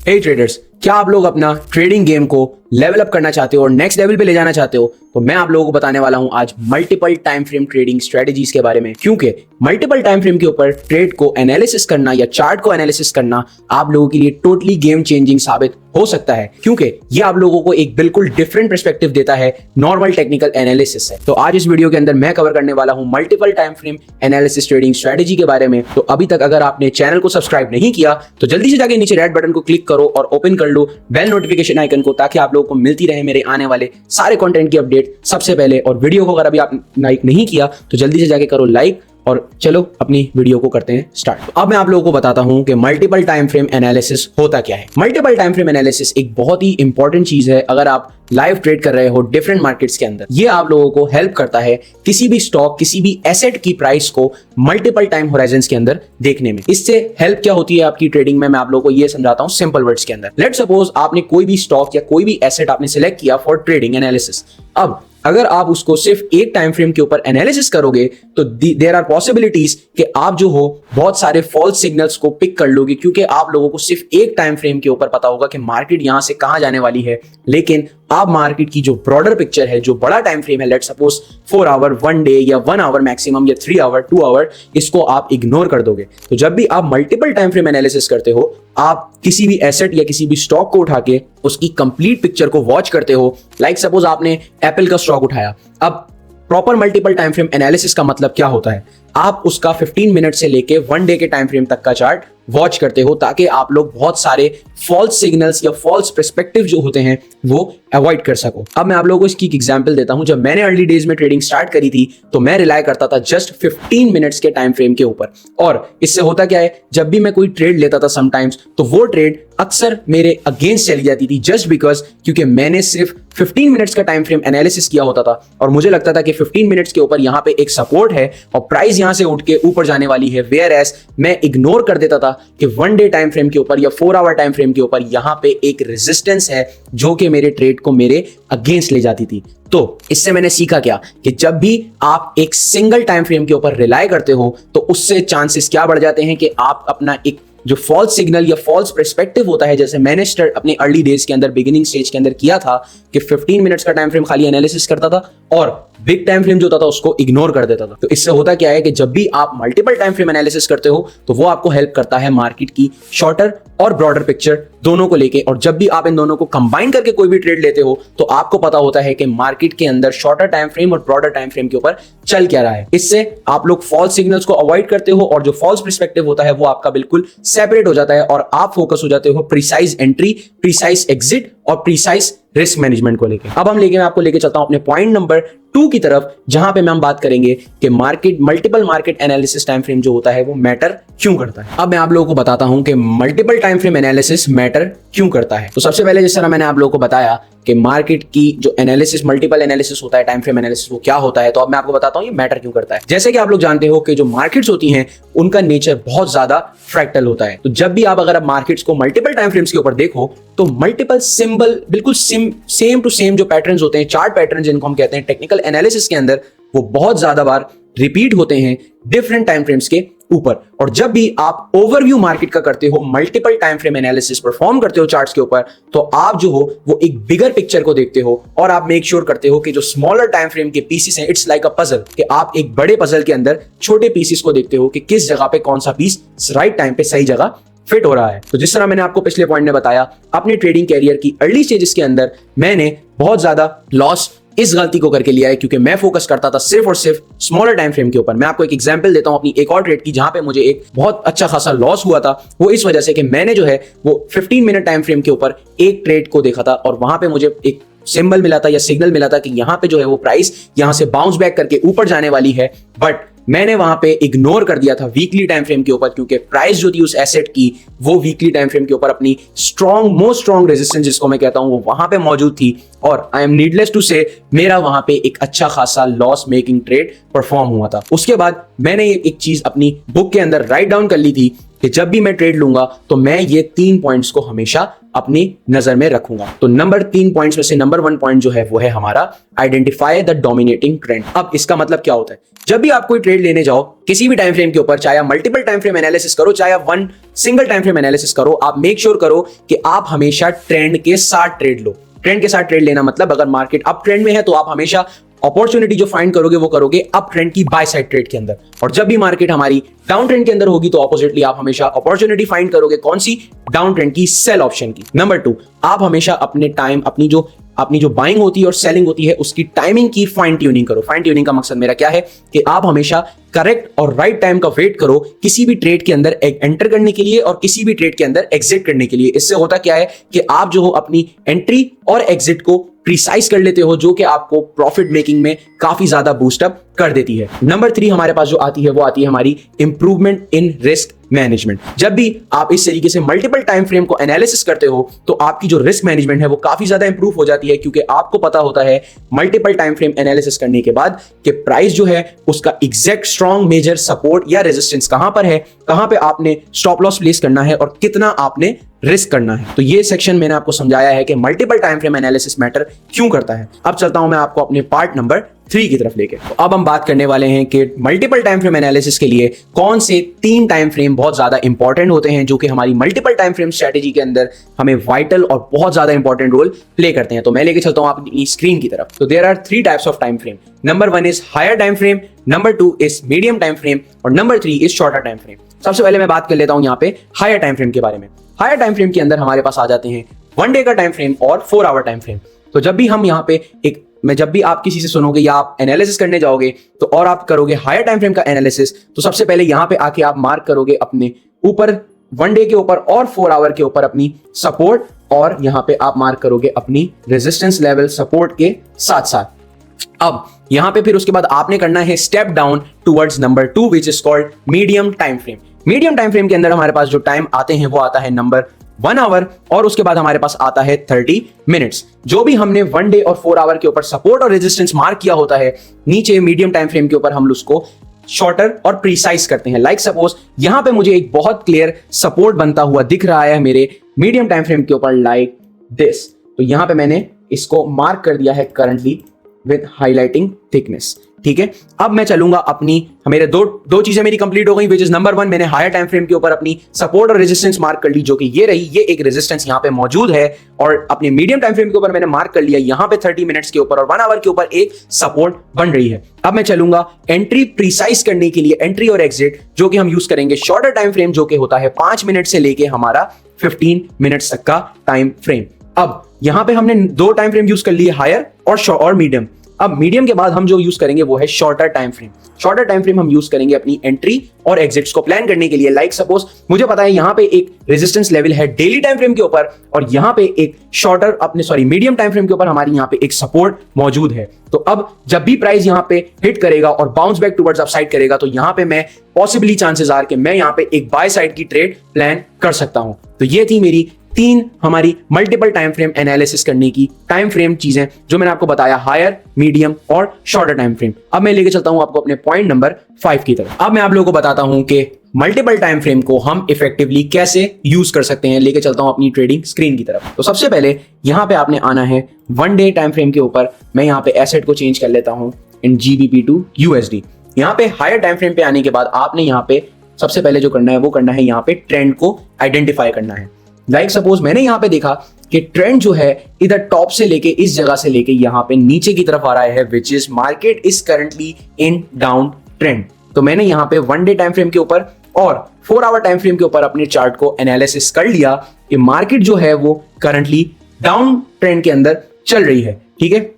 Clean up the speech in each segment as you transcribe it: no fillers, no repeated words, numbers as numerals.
हे traders, क्या आप लोग अपना ट्रेडिंग गेम को लेवल अप करना चाहते हो और नेक्स्ट लेवल पे ले जाना चाहते हो? तो मैं आप लोगों को बताने वाला हूं आज multiple time frame trading strategies के बारे में, क्योंकि मल्टीपल टाइम फ्रेम के ऊपर ट्रेड को एनालिसिस करना या चार्ट को एनालिसिस करना आप लोगों के लिए टोटली गेम चेंजिंग साबित हो सकता है, क्योंकि ये आप लोगों को एक बिल्कुल डिफरेंट पर्सपेक्टिव देता है नॉर्मल टेक्निकल एनालिसिस से। तो आज इस वीडियो के अंदर मैं कवर करने वाला हूं multiple time frame analysis trading strategy के बारे में। तो अभी तक अगर आपने चैनल को सब्सक्राइब नहीं किया तो जल्दी से जाके नीचे रेड बटन को क्लिक करो और ओपन कर लो बेल नोटिफिकेशन आइकन को, ताकि आप लोगों को मिलती रहे मेरे आने वाले सारे कंटेंट की अपडेट सबसे पहले। और वीडियो को अगर अभी आप लाइक नहीं किया तो जल्दी से जाके करो लाइक, और चलो अपनी वीडियो को करते हैं स्टार्ट। अब मैं आप लोगों को बताता हूं कि मल्टीपल टाइम फ्रेम एनालिसिस होता क्या है। मल्टीपल टाइम फ्रेम एनालिसिस एक बहुत ही इंपॉर्टेंट चीज है अगर आप लाइव ट्रेड कर रहे हो डिफरेंट मार्केट्स के अंदर। ये आप लोगों को हेल्प करता है किसी भी स्टॉक, किसी भी एसेट की प्राइस को मल्टीपल टाइम होराइजन्स के अंदर देखने में। इससे हेल्प क्या होती है आपकी ट्रेडिंग में, मैं आप लोगों को ये समझाता हूं सिंपल वर्ड्स के अंदर। लेट्स सपोज आपने कोई भी स्टॉक या कोई भी एसेट आपने सिलेक्ट किया फॉर ट्रेडिंग एनालिसिस। अब अगर आप उसको सिर्फ एक टाइम फ्रेम के ऊपर एनालिसिस करोगे तो देयर आर पॉसिबिलिटीज कि आप जो हो बहुत सारे फॉल्स सिग्नल्स को पिक कर लोगे, क्योंकि आप लोगों को सिर्फ एक टाइम फ्रेम के ऊपर पता होगा कि मार्केट यहां से कहां जाने वाली है। लेकिन आप मार्केट की जो ब्रॉडर पिक्चर है, जो बड़ा टाइम फ्रेम है, लेट्स सपोज 4 आवर, 1 डे या 1 आवर मैक्सिमम या 3 आवर, 2 आवर, इसको आप इग्नोर कर दोगे। तो जब भी आप मल्टीपल टाइम फ्रेम एनालिसिस करते हो, आप किसी भी एसेट या किसी भी स्टॉक को उठा के उसकी कंप्लीट पिक्चर को वॉच करते हो। लाइक सपोज आपने एप्पल का स्टॉक उठाया। अब proper multiple time frame analysis का मतलब क्या होता है? आप उसका 15 मिनट से लेके 1 डे के टाइम फ्रेम तक का चार्ट वॉच करते हो, ताकि आप लोग बहुत सारे फॉल्स सिग्नल्स या फॉल्स पर्सपेक्टिव जो होते हैं वो अवॉइड कर सको। अब मैं आप लोगों को इसकी एक एग्जांपल देता हूं। जब मैंने अर्ली डेज में ट्रेडिंग स्टार्ट करी थी तो मैं रिलाय करता था जस्ट 15 मिनट्स के टाइम फ्रेम के ऊपर। और इससे होता क्या है, जब भी मैं कोई ट्रेड लेता था समटाइम्स, तो वो ट्रेड अक्सर मेरे अगेंस्ट चली जाती थी, जस्ट बिकॉज क्योंकि मैंने सिर्फ 15 मिनट्स का टाइम फ्रेम एनालिसिस किया होता था और मुझे लगता था कि 15 मिनट्स के ऊपर यहां पे एक सपोर्ट है और प्राइस यहां से उठ के ऊपर जाने वाली है। वेयर एज मैं इग्नोर कर देता था कि 1 डे टाइम फ्रेम के ऊपर या 4 आवर टाइम फ्रेम के ऊपर यहां पे एक रेजिस्टेंस है जो कि मेरे ट्रेड को मेरे अगेंस्ट ले जाती थी। तो इससे मैंने सीखा क्या कि जब भी आप एक सिंगल टाइम फ्रेम के ऊपर रिलाय करते हो तो उससे चांसेस क्या बढ़ जाते हैं कि आप अपना एक जो फॉल्स सिग्नल या फॉल्स पर्सपेक्टिव होता है, जैसे मैंने अपने अर्ली डेज के अंदर, बिगिनिंग स्टेज के अंदर किया था कि 15 मिनट्स का टाइम फ्रेम खाली एनालिसिस करता था और बिग टाइम फ्रेम जो होता था उसको इग्नोर कर देता था। तो इससे होता क्या है कि जब भी आप मल्टीपल टाइम फ्रेम एनालिसिस करते हो तो वो आपको हेल्प करता है मार्केट की शॉर्टर और ब्रॉडर पिक्चर दोनों को लेके। और जब भी आप इन दोनों को कंबाइन करके कोई भी ट्रेड लेते हो तो आपको पता होता है कि मार्केट के अंदर शॉर्टर टाइम फ्रेम और ब्रॉडर टाइम फ्रेम के ऊपर चल क्या रहा है। इससे आप लोग फॉल्स सिग्नल्स को अवॉइड करते हो और जो फॉल्स पर्सपेक्टिव होता है वो आपका बिल्कुल सेपरेट हो जाता है और आप फोकस हो जाते हो प्रिसाइज एंट्री, प्रिसाइज एग्जिट और प्रिसाइज रिस्क मैनेजमेंट को लेके। अब मैं आपको लेके चलता हूं अपने पॉइंट नंबर 2 की तरफ, जहां पे हम बात करेंगे कि multiple market analysis time frame जो होता है वो मैटर क्यों करता है। अब मैं आप लोगों को बताता हूं कि multiple time frame analysis matter क्यों करता है। तो सबसे पहले जिस तरह मैंने आप लोगों को बताया कि मार्केट की जो एनालिसिस, मल्टीपल एनालिसिस होता है, टाइम फ्रेम एनालिसिस, वो क्या होता है, तो अब मैं आपको बताता हूं ये मैटर क्यों करता है। जैसे कि आप लोग जानते हो कि जो मार्केट्स होती हैं उनका नेचर बहुत ज्यादा फ्रैक्टल होता है। तो जब भी आप अगर मार्केट्स को मल्टीपल टाइम फ्रेम्स के ऊपर देखो तो मल्टीपल सिंबल बिल्कुल सेम टू सेम जो पैटर्न्स होते हैं, चार्ट पैटर्न जिनको हम कहते हैं टेक्निकल एनालिसिस के अंदर, वो बहुत ज्यादा बार रिपीट होते हैं डिफरेंट टाइम फ्रेम्स के ऊपर। और जब भी आप ओवरव्यू मार्केट का करते हो, multiple time frame analysis perform करते हो चार्ट्स के ऊपर, तो आप जो हो वो एक बिगर पिक्चर को देखते हो और आप मेक श्योर करते हो कि जो स्मॉलर टाइम फ्रेम के पीसेस हैं, इट्स लाइक अ पजल, कि आप एक बड़े पजल के अंदर छोटे पीसेस को देखते हो कि किस जगह पे कौन सा पीस राइट टाइम पे सही जगह फिट हो रहा है। तो जिस तरह मैंने आपको पिछले पॉइंट में बताया, अपने ट्रेडिंग कैरियर की अर्ली स्टेजेस के अंदर मैंने बहुत ज्यादा लॉस इस गलती को करके लिया है क्योंकि मैं फोकस करता था सिर्फ और सिर्फ स्मॉलर टाइम फ्रेम के ऊपर। मैं आपको एक एग्जांपल देता हूं अपनी एक और ट्रेड की, जहां पे मुझे एक बहुत अच्छा खासा लॉस हुआ था। वो इस वजह से कि मैंने जो है वो 15 मिनट टाइम फ्रेम के ऊपर एक ट्रेड को देखा था और वहां पे मुझे एक सिंबल मिला था या सिग्नल मिला था कि यहां पे जो है वो प्राइस यहां से बाउंस बैक करके ऊपर जाने वाली है, बट मैंने वहां पे इग्नोर कर दिया था वीकली टाइम फ्रेम के ऊपर, क्योंकि प्राइस जो थी उस एसेट की वो वीकली टाइम फ्रेम के ऊपर अपनी मोस्ट स्ट्रॉन्ग रेजिस्टेंस जिसको मैं कहता हूं वो वहां पे मौजूद थी। और आई एम नीडलेस टू से मेरा वहां पे एक अच्छा खासा लॉस मेकिंग ट्रेड परफॉर्म हुआ था। उसके बाद मैंने एक चीज अपनी बुक के अंदर राइट डाउन कर ली थी कि जब भी मैं ट्रेड लूंगा तो मैं ये 3 पॉइंट्स को हमेशा अपनी नजर में रखूंगा। तो नंबर 3 पॉइंट्स में से नंबर 1 पॉइंट जो है वो है हमारा आइडेंटिफाई द डोमिनेटिंग ट्रेंड। अब इसका मतलब क्या होता है, जब भी आप कोई ट्रेड लेने जाओ किसी भी टाइम फ्रेम के ऊपर, चाहे आप मल्टीपल टाइम फ्रेम एनालिसिस करो, चाहे आप one single time frame analysis करो, आप मेक श्योर करो कि आप हमेशा ट्रेंड के साथ ट्रेड लो। ट्रेंड के साथ ट्रेड लेना मतलब अगर मार्केट अप ट्रेंड में है तो आप हमेशा अपॉर्चुनिटी जो फाइंड करोगे वो करोगे अप ट्रेंड की बाय साइड ट्रेड के अंदर, और जब भी मार्केट हमारी डाउन ट्रेंड के अंदर होगी तो ऑपोजिटली आप हमेशा अपॉर्चुनिटी फाइंड करोगे कौन सी, डाउन ट्रेंड की, सेल ऑप्शन की। नंबर 2, आप हमेशा अपने टाइम अपनी जो बाइंग होती है और सेलिंग होती है उसकी टाइमिंग की फाइन ट्यूनिंग करो। फाइन ट्यूनिंग का मकसद मेरा क्या है कि आप हमेशा करेक्ट और राइट टाइम का वेट करो किसी भी ट्रेड के अंदर एंटर करने के लिए और किसी भी ट्रेड के अंदर एग्जिट करने के लिए। इससे होता क्या है कि आप जो हो अपनी एंट्री और एग्जिट को प्रिसाइज कर लेते हो, जो कि आपको प्रॉफिट मेकिंग में काफी ज्यादा बूस्टअप कर देती है। नंबर 3 हमारे पास जो आती है वो आती है हमारी इंप्रूवमेंट इन रिस्क मैनेजमेंट। जब भी आप इस तरीके से मल्टीपल टाइम फ्रेम को एनालिसिस करते हो तो आपकी जो रिस्क मैनेजमेंट है वो काफी ज्यादा इंप्रूव हो जाती है, क्योंकि आपको पता होता है मल्टीपल टाइम फ्रेम एनालिसिस करने के बाद कि प्राइस जो है उसका एग्जैक्ट स्ट्रॉन्ग मेजर सपोर्ट या रेजिस्टेंस कहां पर है, कहां पे आपने स्टॉप लॉस प्लेस करना है और कितना आपने रिस्क करना है। तो ये सेक्शन मैंने आपको समझाया है कि multiple time frame analysis matter क्यों करता है। अब चलता हूं मैं आपको अपने पार्ट नंबर 3 की तरफ लेके। तो अब हम बात करने वाले हैं कि मल्टीपल टाइम फ्रेम एनालिसिस के लिए कौन से 3 टाइम फ्रेम बहुत ज्यादा इंपॉर्टेंट होते हैं, जो कि हमारी मल्टीपल टाइम फ्रेम स्ट्रेटेजी के अंदर हमें वाइटल और बहुत ज्यादा इंपॉर्टेंट रोल प्ले करते हैं। तो मैं लेके चलता हूं अपनी स्क्रीन की तरफ। तो there are 3 types of time frame. Number 1 is higher time frame, number 2 is medium time frame और number 3 is shorter time frame. सबसे पहले मैं बात कर लेता हूं यहाँ पे हायर टाइम फ्रेम के बारे में। हायर टाइम फ्रेम के अंदर हमारे पास आ जाते हैं 1 डे का टाइम फ्रेम और 4 आवर टाइम फ्रेम। तो जब भी हम यहाँ पे जब भी आप किसी से सुनोगे या आप एनालिसिस करने जाओगे तो और आप करोगे हायर टाइम फ्रेम का एनालिसिस, तो सबसे पहले यहाँ पे आके आप मार्क करोगे अपने ऊपर 1 डे के ऊपर और 4 आवर के ऊपर अपनी सपोर्ट, और यहाँ पे आप मार्क करोगे अपनी रेजिस्टेंस लेवल सपोर्ट के साथ साथ। अब यहाँ पे फिर उसके बाद आपने करना है step down towards number 2 which is called medium time frame. Medium time frame के अंदर हमारे पास जो टाइम आते हैं वो आता है नंबर 1 आवर और उसके बाद हमारे पास आता है 30 मिनट्स। जो भी हमने 1 डे और 4 आवर के ऊपर सपोर्ट और रेजिस्टेंस मार्क किया होता है नीचे मीडियम टाइम फ्रेम के ऊपर हम उसको शॉर्टर और प्रिसाइज करते हैं। लाइक सपोज यहां पे मुझे एक बहुत क्लियर सपोर्ट बनता हुआ दिख रहा है मेरे मीडियम टाइम फ्रेम के ऊपर लाइक दिस। तो यहां पे मैंने इसको मार्क कर दिया है करंटली विद हाईलाइटिंग थिकनेस। ठीक है, अब मैं चलूंगा अपनी मेरे दो चीजें मेरी कंप्लीट हो गई, विच इज नंबर 1 मैंने हायर टाइम फ्रेम के ऊपर अपनी सपोर्ट और रेजिस्टेंस मार्क कर ली, जो कि ये रही, ये एक रेजिस्टेंस यहाँ पे मौजूद है, और अपने मीडियम टाइम फ्रेम के ऊपर मैंने मार्क कर लिया यहाँ पे 30 मिनट्स के ऊपर और 1 आवर के ऊपर एक सपोर्ट बन रही है। अब मैं चलूंगा एंट्री प्रिसाइज करने के लिए, एंट्री और एग्जिट, जो कि हम यूज करेंगे शॉर्टर टाइम फ्रेम, जो कि होता है 5 मिनट से लेके हमारा 15 मिनट्स तक का टाइम फ्रेम। अब यहां पे हमने 2 टाइम फ्रेम यूज कर लिए, हायर और मीडियम। अब मीडियम के बाद हम जो यूज करेंगे वो है shorter time frame. Shorter time frame हम यूज करेंगे अपनी एंट्री और एग्जिट्स को प्लान करने के लिए। लाइक सपोज मुझे पता है यहाँ पे एक रेजिस्टेंस लेवल है डेली टाइम फ्रेम के ऊपर और यहाँ पे एक मीडियम टाइम फ्रेम के ऊपर हमारी यहाँ पे एक सपोर्ट मौजूद है। तो अब जब भी प्राइस यहाँ पे हिट करेगा और बाउंस बैक टुवर्ड्स अपसाइड करेगा तो यहाँ पे मैं पॉसिबली चांसेस आर कि मैं यहाँ पे एक बाय साइड की ट्रेड प्लान कर सकता हूं। तो ये थी मेरी 3 हमारी मल्टीपल टाइम फ्रेम एनालिसिस करने की टाइम फ्रेम चीजें, जो मैंने आपको बताया, हायर, मीडियम और शॉर्टर टाइम फ्रेम। अब मैं लेके चलता हूं आपको अपने पॉइंट नंबर 5 की तरफ। अब मैं आप लोगों को बताता हूं कि मल्टीपल टाइम फ्रेम को हम इफेक्टिवली कैसे यूज कर सकते हैं। लेके चलता हूं अपनी ट्रेडिंग स्क्रीन की तरफ। तो सबसे पहले यहां पे आपने आना है 1 डे टाइम फ्रेम के ऊपर। मैं यहां पे एसेट को चेंज कर लेता हूं इन GBP टू USD। यहां पे हायर टाइम फ्रेम पे आने के बाद आपने यहां पे सबसे पहले जो करना है वो करना है यहां पे ट्रेंड को आइडेंटिफाई करना है। लाइक सपोज मैंने यहां पे देखा कि ट्रेंड जो है इधर टॉप से लेके इस जगह से लेके यहां पे नीचे की तरफ आ रहा है, which is market is currently in down trend. तो मैंने यहां पे 1 डे टाइम फ्रेम के ऊपर और 4 आवर टाइम फ्रेम के ऊपर अपने चार्ट को एनालिसिस कर लिया कि मार्केट जो है वो करंटली डाउन ट्रेंड के अंदर चल रही है। ठीक है,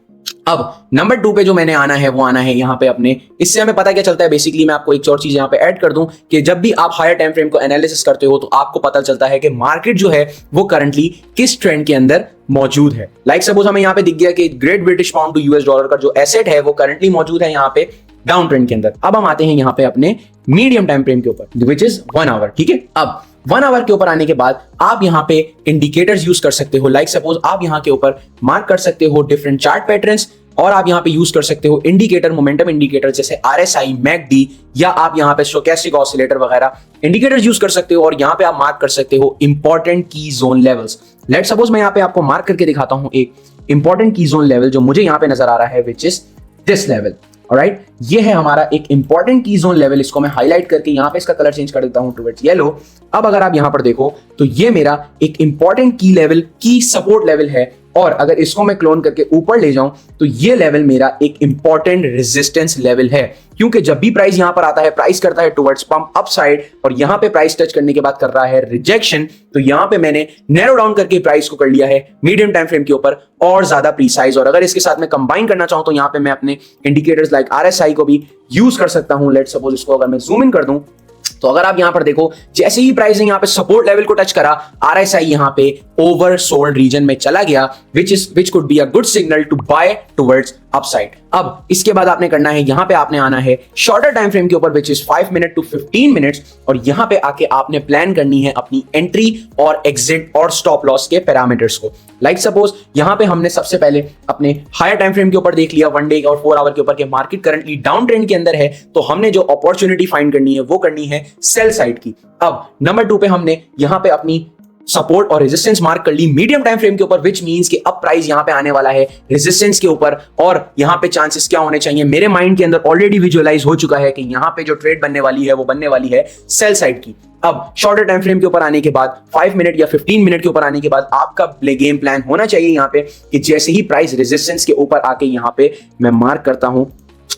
अब नंबर 2 पे जो मैंने आना है वो आना है यहाँ पे अपने, इससे हमें पता क्या चलता है, बेसिकली मैं आपको एक और चीज यहाँ पे ऐड कर दूं कि जब भी आप हायर टाइम फ्रेम को एनालिसिस करते हो तो आपको पता चलता है कि मार्केट जो है वो करंटली किस ट्रेंड के अंदर मौजूद है। लाइक सपोज हमें यहाँ पे दिख गया कि great British pound to US dollar का जो एसेट है वो करंटली मौजूद है यहाँ पे डाउन ट्रेंड के अंदर। अब हम आते हैं यहाँ पे अपने मीडियम टाइम फ्रेम के ऊपर, विच इज 1 आवर। ठीक है, अब 1 आवर के ऊपर आने के बाद आप यहाँ पे इंडिकेटर्स यूज कर सकते हो। लाइक सपोज आप यहाँ के ऊपर मार्क कर सकते हो डिफरेंट चार्ट पैटर्न्स, और आप यहाँ पे यूज कर सकते हो इंडिकेटर, मोमेंटम इंडिकेटर जैसे RSI, MACD, या आप यहाँ पे स्टोकेस्टिक ऑसिलेटर वगैरह इंडिकेटर्स यूज कर सकते हो और यहाँ पे आप मार्क कर सकते हो इंपॉर्टेंट की जोन लेवल्स। लेट सपोज मैं यहाँ पे आपको मार्क करके दिखाता हूँ एक इंपॉर्टेंट की जोन लेवल जो मुझे यहाँ पे नजर आ रहा है, which is this level. Alright, ये है हमारा एक इंपॉर्टेंट की जोन लेवल। इसको मैं हाईलाइट करके यहाँ पे इसका कलर चेंज कर देता हूँ टुवर्ड्स येलो। अब अगर आप यहाँ पर देखो तो ये मेरा एक इंपॉर्टेंट की लेवल, की सपोर्ट लेवल है, और अगर इसको मैं क्लोन करके ऊपर ले जाऊं तो ये लेवल मेरा एक इंपॉर्टेंट रेजिस्टेंस लेवल है, क्योंकि जब भी प्राइस यहां पर आता है, प्राइस करता है टुवर्ड्स पंप अप साइड और यहां पे प्राइस टच करने के बाद कर रहा है रिजेक्शन, तो यहां पे मैंने नैरो डाउन करके प्राइस को कर लिया है मीडियम टाइम फ्रेम के ऊपर और ज्यादा प्रीसाइज। और अगर इसके साथ में कंबाइन करना चाहूं तो यहां पे मैं अपने इंडिकेटर्स लाइक RSI को भी यूज कर सकता हूं। लेट्स सपोज इसको अगर मैं जूम इन कर दूं तो अगर आप यहां पर देखो, जैसे ही प्राइस ने यहां पे सपोर्ट लेवल को टच करा, RSI यहां पे ओवरसोल्ड रीजन में चला गया, which could be a good signal to buy towards upside. अब इसके बाद आपने करना है, यहां पे आपने आना है शॉर्टर टाइम फ्रेम के ऊपर which is 5 minute to 15 minutes, और यहां पे आके आपने प्लान करनी है अपनी एंट्री और एग्जिट और स्टॉप लॉस के पैरामीटर्स को। लाइक सपोज यहां पे हमने सबसे पहले अपने हायर टाइम फ्रेम के ऊपर देख लिया, 1 डे और 4 आवर के ऊपर के मार्केट करंटली डाउन ट्रेंड के अंदर है, तो हमने जो अपॉर्चुनिटी फाइंड करनी है वो करनी है सेल साइड की। अब नंबर 2 पे हमने यहां पे अपनी सपोर्ट और रेजिस्टेंस मार्क कर ली मीडियम टाइम फ्रेम के ऊपर, विच मींस कि अब प्राइस यहां पे आने वाला है रेजिस्टेंस के ऊपर, और यहां पे चांसेस क्या होने चाहिए, मेरे माइंड के अंदर ऑलरेडी विजुअलाइज हो चुका है कि यहां पे जो ट्रेड बनने वाली है वो बनने वाली है सेल साइड की। अब शॉर्टर टाइम फ्रेम के ऊपर आने के बाद 5 मिनट या 15 मिनट के ऊपर आने के बाद आपका गेम प्लान होना चाहिए यहां पे कि जैसे ही प्राइस रेजिस्टेंस के ऊपर आके यहां पे मैं मार्क करता हूं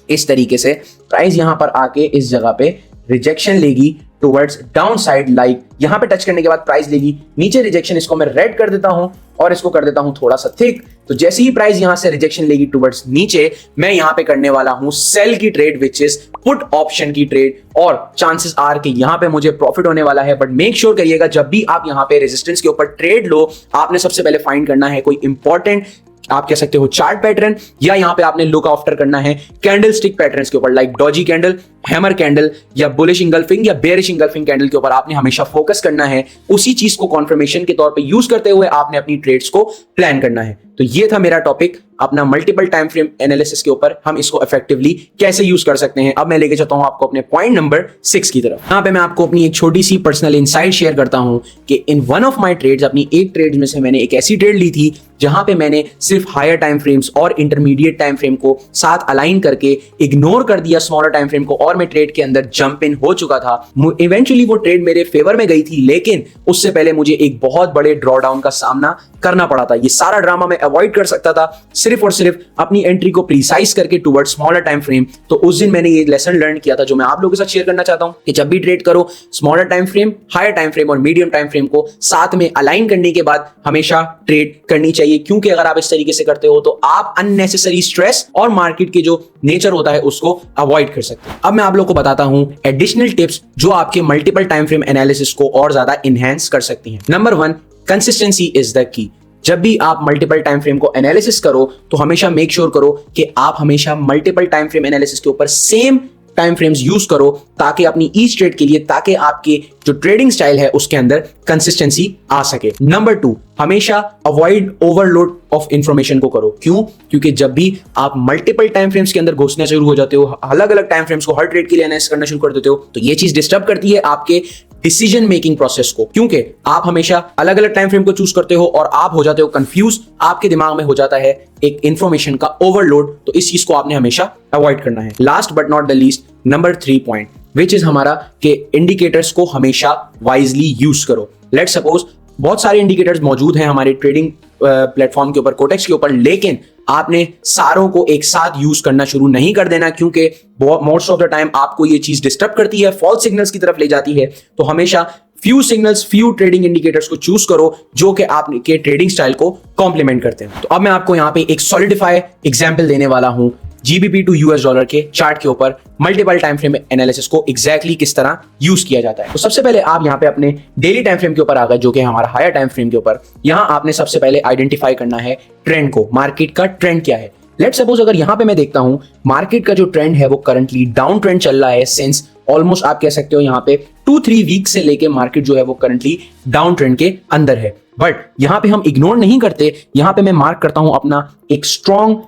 इस तरीके से, प्राइस यहां पर आके इस जगह पे रिजेक्शन लेगी टुवर्ड्स डाउन साइड, लाइक यहां पे टच करने के बाद प्राइस लेगी नीचे रिजेक्शन, इसको मैं रेड कर देता हूं और इसको कर देता हूं थोड़ा सा थिक। तो जैसे ही प्राइस यहां से रिजेक्शन लेगी टुवर्ड्स नीचे, मैं यहां पे करने वाला हूं सेल की trade which is put option की ट्रेड, और चांसेस आर के यहां पे मुझे प्रॉफिट होने वाला है। बट मेक श्योर करिएगा जब भी आप यहां पे रेजिस्टेंस के ऊपर ट्रेड लो, आपने सबसे पहले फाइंड करना है कोई इंपॉर्टेंट, आप कह सकते हो चार्ट पैटर्न, या यहां पे आपने लुक आफ्टर करना है कैंडल स्टिक पैटर्न्स के ऊपर, like Doge candle, hammer candle, या बुलिश इंगल्फिंग या बेरिश इंगल्फिंग कैंडल के ऊपर आपने हमेशा फोकस करना है। उसी चीज को कॉन्फर्मेशन के तौर पे यूज करते हुए आपने अपनी ट्रेड्स को प्लान करना है। तो ये था मेरा टॉपिक अपना मल्टीपल टाइम फ्रेम एनालिसिस के ऊपर, हम इसको इफेक्टिवली कैसे यूज कर सकते हैं। अब मैं लेके चलता हूं आपको अपने पॉइंट नंबर 6 की तरफ। यहां पे मैं आपको अपनी एक छोटी सी पर्सनल इनसाइट शेयर करता हूं कि in one of my trades, अपनी एक ट्रेड में से मैंने एक ऐसी ट्रेड ली थी जहां पे मैंने सिर्फ हायर टाइम फ्रेम्स और इंटरमीडिएट टाइम फ्रेम को साथ अलाइन करके इग्नोर कर दिया स्मॉलर टाइम फ्रेम को, और मैं ट्रेड के अंदर जंप इन हो चुका था। इवेंचुअली वो ट्रेड मेरे फेवर में गई थी, लेकिन उससे पहले मुझे एक बहुत बड़े ड्रॉ डाउन का सामना करना पड़ा था। ये सारा ड्रामा मैं अवॉइड कर सकता था सिर्फ और सिर्फ अपनी एंट्री को प्रीसाइज करके टुवर्ड स्मॉलर टाइम फ्रेम। तो उस दिन मैंने ये लेसन लर्न किया था जो मैं आप लोगों के साथ शेयर करना चाहता हूं कि जब भी ट्रेड करो, smaller time frame, higher time frame और मीडियम टाइम फ्रेम को साथ में अलाइन करने के बाद हमेशा ट्रेड करनी चाहिए, क्योंकि अगर आप इस तरीके से करते हो तो आप अननेसेसरी स्ट्रेस और मार्केट के जो नेचर होता है उसको अवॉइड कर सकते हैं। अब मैं आप लोगों को बताता हूं एडिशनल टिप्स जो आपके मल्टीपल टाइम फ्रेम एनालिसिस को और ज्यादा इनहैंस कर सकती हैं। Number 1, consistency is the key. जब भी आप मल्टीपल टाइम फ्रेम को एनालिसिस करो तो हमेशा मेक श्योर करो कि आप हमेशा मल्टीपल टाइम फ्रेम एनालिसिस के ऊपर सेम टाइम फ्रेम्स यूज करो, ताकि अपनी ईच ट्रेड के लिए, ताकि आपके जो ट्रेडिंग स्टाइल है उसके अंदर कंसिस्टेंसी आ सके। नंबर 2, हमेशा अवॉइड ओवरलोड ऑफ इंफॉर्मेशन को करो। क्यों? क्योंकि जब भी आप मल्टीपल टाइम फ्रेम्स के अंदर घुसना शुरू हो जाते हो, अलग अलग टाइम फ्रेम्स को हर ट्रेड के लिए एनालाइज करना शुरू कर देते हो, तो ये चीज डिस्टर्ब करती है आपके डिसीजन मेकिंग प्रोसेस को, क्योंकि आप हमेशा अलग अलग टाइम फ्रेम को चूज करते हो और आप हो जाते हो कंफ्यूज, आपके दिमाग में हो जाता है एक इंफॉर्मेशन का ओवरलोड। तो इस चीज को आपने हमेशा अवॉइड करना है। Last but not the least, number 3 point which is हमारा कि इंडिकेटर्स को हमेशा वाइजली यूज करो। लेट सपोज बहुत सारे इंडिकेटर्स मौजूद हैं हमारे ट्रेडिंग प्लेटफॉर्म के ऊपर, कोटेक्स के ऊपर, लेकिन आपने सारों को एक साथ यूज करना शुरू नहीं कर देना, क्योंकि मोस्ट ऑफ द टाइम आपको ये चीज डिस्टर्ब करती है, फॉल्स सिग्नल्स की तरफ ले जाती है। तो हमेशा few signals, few trading indicators को चूज करो जो कि आपके ट्रेडिंग स्टाइल को कॉम्प्लीमेंट करते हैं। तो अब मैं आपको यहाँ पे एक सॉलिडिफाई एग्जाम्पल देने वाला हूं GBP टू US डॉलर के चार्ट के ऊपर मल्टीपल टाइम फ्रेम एनालिसिस को एग्जैक्टली किस तरह यूज किया जाता है। तो सबसे पहले आप यहाँ पे अपने डेली टाइम फ्रेम के ऊपर आ गए, जो कि हमारा हायर टाइम फ्रेम के ऊपर। यहाँ आपने सबसे पहले आइडेंटिफाई करना है ट्रेंड को, मार्केट का ट्रेंड क्या है। लेट्स सपोज अगर यहाँ पे मैं देखता हूँ मार्केट का जो ट्रेंड है वो करंटली डाउन ट्रेंड चल रहा है सिंस ऑलमोस्ट आप कह सकते हो यहाँ पे 2-3 वीक से लेके मार्केट जो है वो करंटली डाउन ट्रेंड के अंदर है। बट यहां पे हम इग्नोर नहीं करते, यहां पे मैं मार्क करता हूं अपना एक स्ट्रॉन्ग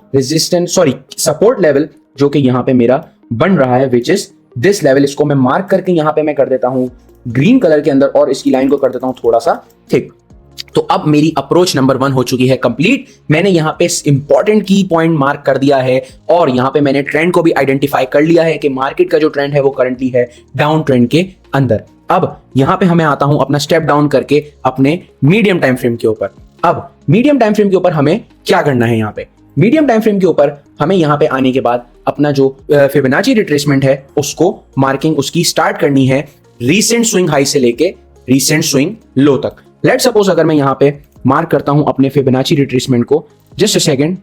सपोर्ट लेवल जो कि यहां पे मेरा बन रहा है, विच इज दिस लेवल। इसको मैं मार्क करके यहां पे मैं कर देता हूं ग्रीन कलर के अंदर और इसकी लाइन को कर देता हूं थोड़ा सा थिक। तो अब मेरी अप्रोच नंबर 1 हो चुकी है कंप्लीट। मैंने यहां पे इंपॉर्टेंट की पॉइंट मार्क कर दिया है और यहां पे मैंने ट्रेंड को भी आइडेंटिफाई कर लिया है कि मार्केट का जो ट्रेंड है वो करंटली है डाउन ट्रेंड के अंदर। अब यहां पे हमें आता हूं अपना स्टेप डाउन करके अपने मीडियम टाइम फ्रेम के ऊपर। अब मीडियम टाइम फ्रेम के ऊपर हमें क्या करना है? यहां पे मीडियम टाइम फ्रेम के ऊपर हमें यहां पे आने के बाद अपना जो फिबोनाची रिट्रेसमेंट है उसको मार्किंग उसकी स्टार्ट करनी है रीसेंट स्विंग हाई से लेके रीसेंट स्विंग लो तक। लेट्स सपोज अगर मैं यहां पे मार्क करता हूं अपने फिबोनाची रिट्रेसमेंट को, जस्ट अ सेकंड,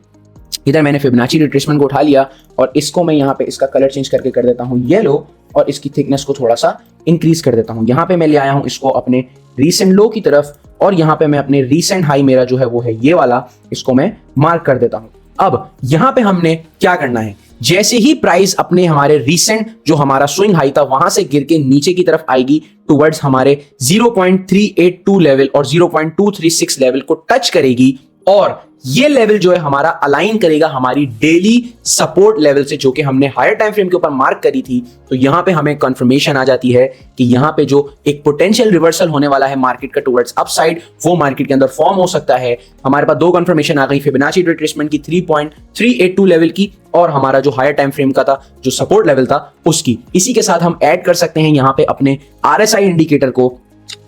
इधर मैंने फिबोनाची रिट्रेसमेंट को उठा लिया और इसको मैं यहां पे इसका कलर चेंज करके कर देता हूं येलो और इसकी थिकनेस को थोड़ा सा इंक्रीज कर देता हूं। यहां पे मैं ले आया हूं इसको अपने रीसेंट लो की तरफ और यहां पे मैं अपने रीसेंट हाई मेरा जो है वो है ये वाला, इसको मैं मार्क कर देता हूं। अब यहां पे हमने क्या करना है? जैसे ही प्राइस अपने हमारे रीसेंट जो हमारा स्विंग हाई था वहां से गिर के नीचे की तरफ आएगी टुवर्ड्स हमारे 0.382 लेवल और 0.236 लेवल को टच करेगी और ये लेवल जो है हमारा अलाइन करेगा हमारी डेली सपोर्ट लेवल से जो कि हमने हायर टाइम फ्रेम के ऊपर मार्क करी थी। तो यहां पे हमें कंफर्मेशन आ जाती है कि यहां पे जो एक पोटेंशियल रिवर्सल होने वाला है मार्केट का टुवर्ड्स अपसाइड, वो मार्केट के अंदर फॉर्म हो सकता है। हमारे पास 2 कंफर्मेशन आ गई, फिबोनाची रिट्रेसमेंट की 3.382 लेवल की और हमारा जो हायर टाइम फ्रेम का था जो सपोर्ट लेवल था उसकी। इसी के साथ हम ऐड कर सकते हैं यहां पे अपने आरएसआई इंडिकेटर को।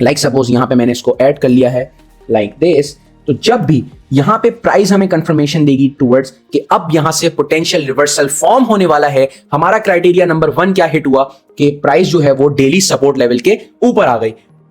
लाइक सपोज यहां पे मैंने इसको ऐड कर लिया है लाइक दिस। तो जब भी यहां पे प्राइस हमें कंफर्मेशन देगी टुवर्ड्स कि अब यहां से पोटेंशियल रिवर्सल फॉर्म होने वाला है, हमारा क्राइटेरिया नंबर 1 क्या हिट हुआ कि प्राइस जो है वो डेली सपोर्ट लेवल के ऊपर आ गई।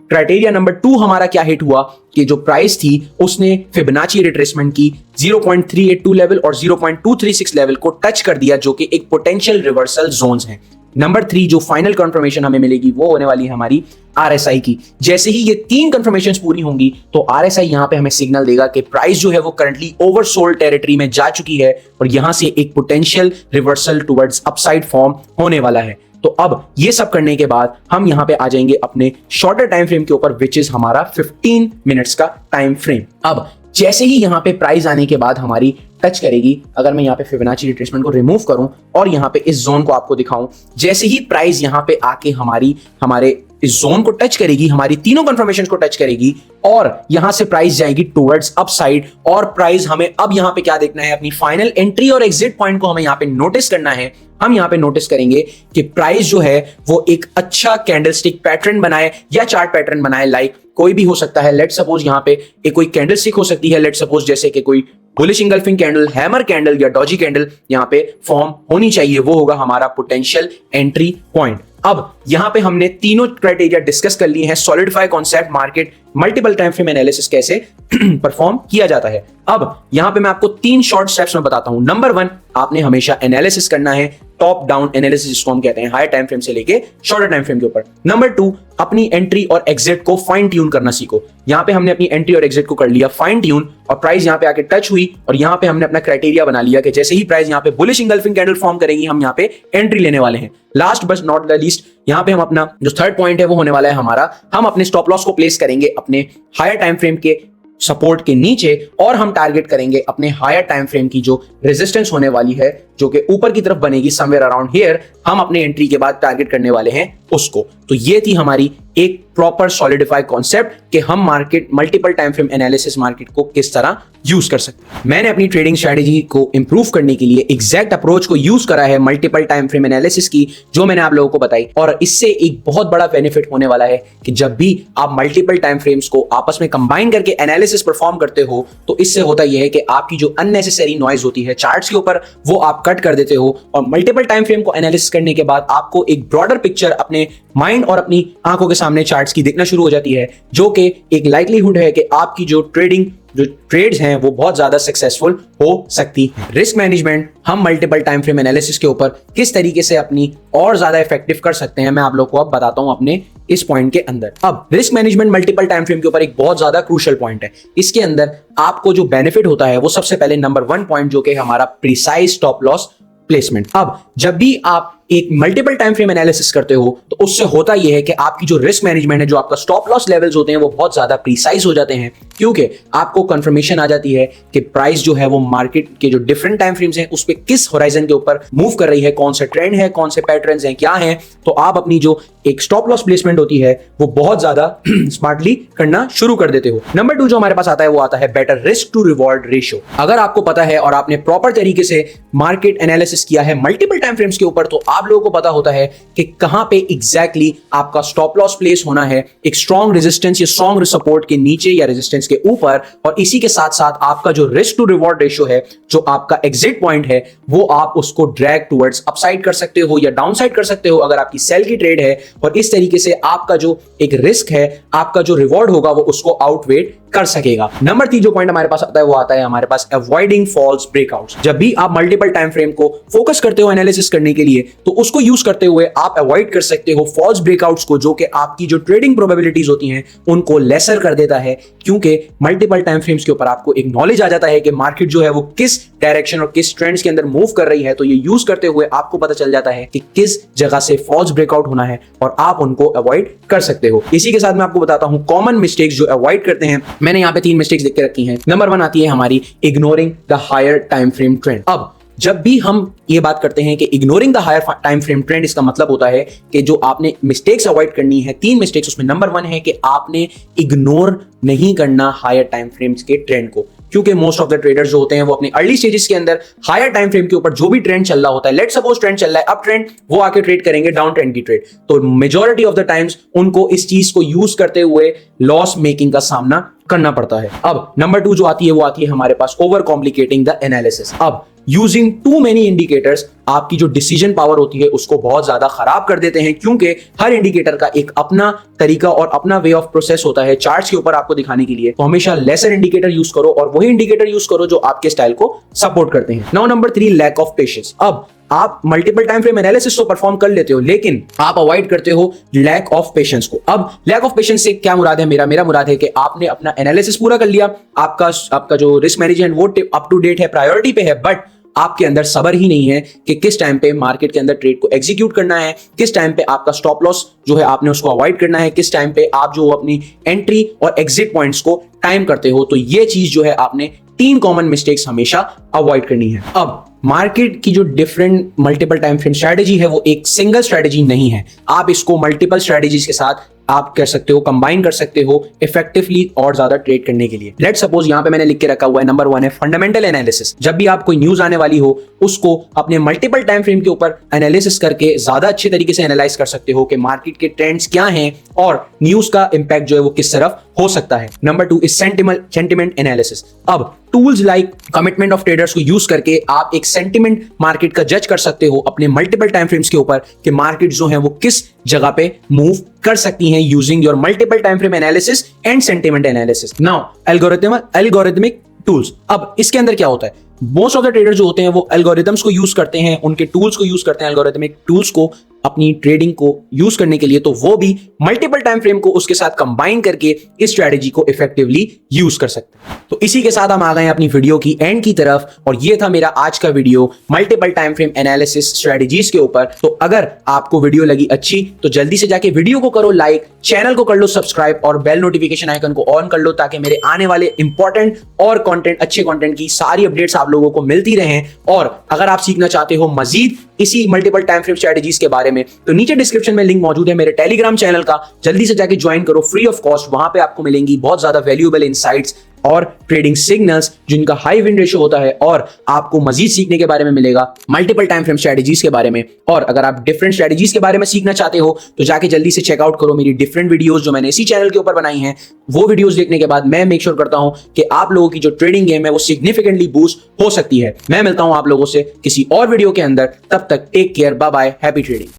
क्राइटेरिया नंबर 2 हमारा क्या हिट हुआ कि जो प्राइस थी उसने फिबोनाची रिट्रेसमेंट की 0.382 लेवल और 0.236 लेवल को टच कर दिया जो कि एक पोटेंशियल रिवर्सल जोन्स हैं। नंबर 3 जो फाइनल कंफर्मेशन हमें मिलेगी वो होने वाली है हमारी आरएसआई की। जैसे ही ये 3 कंफर्मेशंस पूरी होंगी तो आरएसआई यहां पे हमें सिग्नल देगा कि प्राइस जो है वो करंटली ओवरसोल्ड टेरिटरी में जा चुकी है और यहां से एक potential reversal towards upside form होने वाला है। तो अब ये सब करने के बाद हम यहां पे आ जाएंगे अपने शॉर्टर टाइम फ्रेम के ऊपर विच इज हमारा 15 मिनट्स का टाइम फ्रेम। अब जैसे ही यहां पे प्राइस आने के बाद हमारी टच करेगी, अगर मैं यहां पे फिबोनाची रिट्रेसमेंट को रिमूव करूं और यहां पे इस जोन को आपको दिखाऊं, जैसे ही प्राइस यहां पे आके हमारे इस जोन को टच करेगी, हमारी तीनों कंफर्मेशन को टच करेगी और यहां से प्राइस जाएगी टुवर्ड्स अपसाइड और प्राइस हमें अब यहां पे क्या देखना है? अपनी फाइनल एंट्री और एग्जिट पॉइंट को हमें यहां पे नोटिस करना है। हम यहां पे नोटिस करेंगे कि प्राइस जो है वो एक अच्छा कैंडलस्टिक पैटर्न बनाए या चार्ट पैटर्न बनाए, लाइक कोई भी हो सकता है। लेट सपोज यहां पे एक कोई कैंडलस्टिक हो सकती है, लेट सपोज जैसे कि कोई bullish engulfing candle, hammer candle या डॉजी कैंडल यहां पे फॉर्म होनी चाहिए, वो होगा हमारा पोटेंशियल एंट्री पॉइंट। अब यहां पे हमने तीनों क्राइटेरिया डिस्कस कर लिए हैं, solidify concept, market, multiple time frame analysis कैसे परफॉर्म किया जाता है। अब यहां पे मैं आपको 3 शॉर्ट स्टेप्स में बताता हूं। नंबर 1, आपने हमेशा एनालिसिस करना है, टॉप डाउन एनालिसिस जिसको हम कहते हैं, हायर टाइम फ्रेम से लेके शॉर्टर टाइम फ्रेम के ऊपर। नंबर 2, अपनी एंट्री और एग्जिट को फाइन ट्यून करना सीखो। यहां पे हमने अपनी एंट्री और एग्जिट को कर लिया फाइन ट्यून और प्राइस यहां पे आके टच हुई और यहां पे हमने अपना क्राइटेरिया बना लिया कि जैसे ही प्राइस यहां पे बुलिश इंगल्फिंग कैंडल फॉर्म करेगी हम यहां पे एंट्री लेने वाले हैं। Last but not the least, यहां पे हम अपना जो थर्ड पॉइंट है वो होने वाला है हमारा, हम अपने स्टॉप लॉस को प्लेस करेंगे अपने हायर टाइम फ्रेम के सपोर्ट के नीचे और हम टारगेट करेंगे अपने हायर टाइम फ्रेम की जो रेजिस्टेंस होने वाली है जो कि ऊपर की तरफ बनेगी समवेयर अराउंड हियर, हम अपने एंट्री के बाद टारगेट करने वाले हैं उसको। तो ये थी हमारी एक प्रॉपर सॉलिडिफाइड कॉन्सेप्ट कि हम market multiple time frame analysis market को किस तरह यूज कर सकते हैं। मैंने अपनी ट्रेडिंग स्ट्रेटेजी को इंप्रूव करने के लिए एग्जैक्ट अप्रोच को यूज करा है मल्टीपल टाइम फ्रेम एनालिसिस की, जो मैंने आप लोगों को बताई, और इससे एक बहुत बड़ा बेनिफिट होने वाला है कि जब भी आप मल्टीपल टाइम फ्रेम्स को आपस में कंबाइन करके एनालिसिस परफॉर्म करते हो तो इससे होता यह है कि आपकी जो अननेसेसरी नॉइज होती है चार्ट्स के ऊपर वो आप कट कर देते हो और मल्टीपल टाइम फ्रेम को एनालिसिस करने के बाद आपको एक ब्रॉडर पिक्चर अपने माइंड और अपनी आंखों के सामने चार्ट्स की दिखना शुरू हो जाती है, जो कि एक लाइक्लीहुड है कि आपकी जो ट्रेड्स हैं वो बहुत ज्यादा सक्सेसफुल हो सकती है। रिस्क मैनेजमेंट हम मल्टीपल टाइम फ्रेम एनालिसिस के ऊपर किस तरीके से अपनी और ज्यादा इफेक्टिव कर सकते हैं मैं आप लोगों को अब बताता हूं अपने इस पॉइंट के अंदर। अब risk management multiple time frame के ऊपर एक बहुत ज्यादा क्रूशियल पॉइंट है। इसके अंदर आपको जो बेनिफिट होता है वो सबसे पहले नंबर 1 पॉइंट जो कि हमारा प्रिसाइज स्टॉप लॉस प्लेसमेंट। अब जब भी आप एक मल्टीपल टाइम फ्रेम एनालिसिस करते हो तो उससे होता यह है कि आपकी जो रिस्क मैनेजमेंट है, जो आपका स्टॉप लॉस लेवल्स होते हैं, वो बहुत ज्यादा प्रीसाइज हो जाते हैं, क्योंकि आपको कंफर्मेशन आ जाती है कि प्राइस जो है वो मार्केट के जो डिफरेंट टाइम फ्रेम्स हैं उस पे किस होराइजन के ऊपर मूव कर रही है, कौन से ट्रेंड है, कौन से पैटर्न्स हैं, क्या हैं। तो आप अपनी जो एक स्टॉप लॉस प्लेसमेंट होती है वो बहुत ज्यादा स्मार्टली करना शुरू कर देते हो। नंबर 2 जो हमारे पास आता है वो आता है better risk to reward ratio. अगर आपको पता है और आपने प्रॉपर तरीके से मार्केट एनालिसिस किया है मल्टीपल टाइम फ्रेम्स के ऊपर, तो आप लोगों को पता होता है कि कहां पे एग्जैक्टली आपका स्टॉप लॉस प्लेस होना है, एक स्ट्रॉन्ग रेजिस्टेंस या स्ट्रॉन्ग सपोर्ट के नीचे या रेजिस्टेंस के ऊपर, और इसी के साथ साथ आपका जो रिस्क टू रिवॉर्ड रेशियो है, जो आपका एग्जिट पॉइंट है, वो आप उसको ड्रैग टुवर्ड्स अपसाइड कर सकते हो या डाउनसाइड कर सकते हो अगर आपकी सेल की ट्रेड है, और इस तरीके से आपका जो एक रिस्क है, आपका जो रिवॉर्ड होगा वो उसको आउटवेट कर सकेगा। नंबर 3 जो पॉइंट हमारे पास आता है वो आता है हमारे पास अवॉइडिंग फॉल्स ब्रेकआउट्स। जब भी आप मल्टीपल टाइम फ्रेम को फोकस करते हो एनालिसिस करने के लिए, तो उसको यूज करते हुए आप अवॉइड कर सकते हो फॉल्स ब्रेकआउट्स को, जो कि आपकी जो ट्रेडिंग प्रोबेबिलिटीज होती हैं उनको लेसर कर देता है, क्योंकि मल्टीपल टाइम फ्रेम्स के ऊपर आपको एक नॉलेज आ जाता है कि मार्केट जो है वो किस डायरेक्शन और किस ट्रेंड्स के अंदर मूव कर रही है। तो ये यूज करते हुए आपको पता चल जाता है कि किस जगह से फॉल्स ब्रेकआउट होना है और आप उनको अवॉइड कर सकते हो। इसी के साथ मैं आपको बताता हूं कॉमन मिस्टेक्स जो अवॉइड करते हैं। मैंने यहां पे 3 मिस्टेक्स लिख के रखी हैं। नंबर 1 आती है हमारी ignoring the higher time frame trend. अब जब भी हम ये बात करते हैं कि ignoring the higher time frame trend, इसका मतलब होता है कि जो आपने मिस्टेक्स अवॉइड करनी है, 3 मिस्टेक्स, उसमें नंबर 1 है कि आपने इग्नोर नहीं करना हायर टाइम फ्रेम्स के ट्रेंड को, क्योंकि मोस्ट ऑफ द ट्रेडर्स जो होते हैं वो अपनी अर्ली स्टेजेस के अंदर हायर टाइम फ्रेम के ऊपर जो भी ट्रेंड चल रहा होता है, लेट सपोज ट्रेंड चल रहा है अप ट्रेंड, वो आके ट्रेड करेंगे डाउन ट्रेंड की ट्रेड। तो मेजॉरिटी ऑफ द टाइम्स उनको इस चीज को यूज करते हुए लॉस मेकिंग का सामना करना पड़ता है। अब नंबर 2 जो आती है वो आती है हमारे पास ओवर कॉम्प्लिकेटिंग द एनालिसिस। अब यूजिंग टू मेनी इंडिकेटर्स आपकी जो डिसीजन पावर होती है उसको बहुत ज्यादा खराब कर देते हैं, क्योंकि हर इंडिकेटर का एक अपना तरीका और अपना वे ऑफ प्रोसेस होता है चार्ट्स के ऊपर आपको दिखाने के लिए। तो हमेशा लेसर इंडिकेटर यूज करो और वही इंडिकेटर यूज करो जो आपके स्टाइल को सपोर्ट करते हैं। Now number 3, lack of patience. अब आप मल्टीपल टाइम फ्रेम एनालिसिस तो परफॉर्म कर लेते हो, लेकिन आप अवॉइड करते हो लैक ऑफ पेशेंस को। अब लैक ऑफ पेशेंस से क्या मुराद है? मेरा मुराद है कि आपने अपना एनालिसिस पूरा कर लिया, आपका जो रिस्क मैनेजमेंट वो अप टू डेट है, प्रायोरिटी पे है, बट आपके अंदर सब्र ही नहीं है कि किस टाइम पे मार्केट के अंदर ट्रेड को एग्जीक्यूट करना है, किस टाइम पे आपका स्टॉप लॉस जो है आपने उसको अवॉइड करना है, किस टाइम पे आप जो अपनी एंट्री और एग्जिट पॉइंट्स को टाइम करते हो। तो ये चीज जो है आपने 3 कॉमन मिस्टेक्स हमेशा अवॉइड करनी है। अब मार्केट की जो different multiple time frame strategy है वो एक सिंगल स्ट्रेटेजी नहीं है, आप इसको मल्टीपल स्ट्रेटेजीज के साथ आप कर सकते हो, कंबाइन कर सकते हो इफेक्टिवली और ज्यादा ट्रेड करने के लिए। लेट सपोज यहां पे मैंने लिख के रखा हुआ है नंबर 1 है फंडामेंटल एनालिसिस। जब भी आप कोई न्यूज आने वाली हो उसको अपने मल्टीपल टाइम फ्रेम के ऊपर एनालिसिस करके ज्यादा अच्छे तरीके से एनालाइज कर सकते हो कि मार्केट के ट्रेंड्स क्या हैं और न्यूज का इंपैक्ट जो है वो किस तरफ हो सकता है। Number 2 is sentiment analysis. अब tools like commitment of traders को यूज करके आप एक सेंटिमेंट मार्केट का जज कर सकते हो अपने मल्टीपल टाइम फ्रेम्स के ऊपर कि मार्केट जो है वो किस जगह पे मूव कर सकती हैं using your multiple time frame analysis and sentiment analysis. Now algorithmic tools. अब इसके अंदर क्या होता है? मोस्ट ऑफ द ट्रेडर जो होते हैं वो एल्गोरिथम्स को यूज करते हैं, उनके टूल्स को यूज करते हैं, एल्गोरिथमिक टूल्स को अपनी ट्रेडिंग को यूज करने के लिए। तो वो भी मल्टीपल टाइम फ्रेम को उसके साथ कंबाइन करके इस स्ट्रेटेजी को इफेक्टिवली यूज कर सकते हैं। तो इसी के साथ हम आ गए अपनी वीडियो की एंड की तरफ, और ये था मेरा आज का video multiple time frame analysis strategies के ऊपर। तो अगर आपको वीडियो लगी अच्छी तो जल्दी से जाके वीडियो को करो लाइक, चैनल को कर लो सब्सक्राइब और बेल नोटिफिकेशन आइकन को ऑन कर लो, ताकि मेरे आने वाले इंपॉर्टेंट और कंटेंट, अच्छे कंटेंट की सारी अपडेट्स आप लोगों को मिलती रहें। और अगर आप सीखना चाहते हो मजीद इसी मल्टीपल टाइम फ्रेम स्ट्रेटेजीज के बारे में, तो नीचे डिस्क्रिप्शन में लिंक मौजूद है मेरे टेलीग्राम चैनल का, जल्दी से जाके ज्वाइन करो फ्री ऑफ कॉस्ट। वहां पे आपको मिलेंगी बहुत ज्यादा वैल्यूएबल इनसाइट्स और ट्रेडिंग सिग्नल्स जिनका हाई विन रेशियो होता है, और आपको मजीद सीखने के बारे में मिलेगा मल्टीपल टाइम फ्रेम स्ट्रेटेजीज के बारे में। और अगर आप डिफरेंट स्ट्रेटेजीज के बारे में सीखना चाहते हो तो जाके जल्दी से चेकआउट करो मेरी डिफरेंट वीडियोस जो मैंने इसी चैनल के ऊपर बनाई हैं। वो वीडियोस देखने के बाद मैं मेक श्योर करता हूं कि आप लोगों की जो ट्रेडिंग गेम है वो सिग्निफिकेंटली बूस्ट हो सकती है। मैं मिलता हूं आप लोगों से किसी और वीडियो के अंदर, तब तक take care, bye bye, happy trading.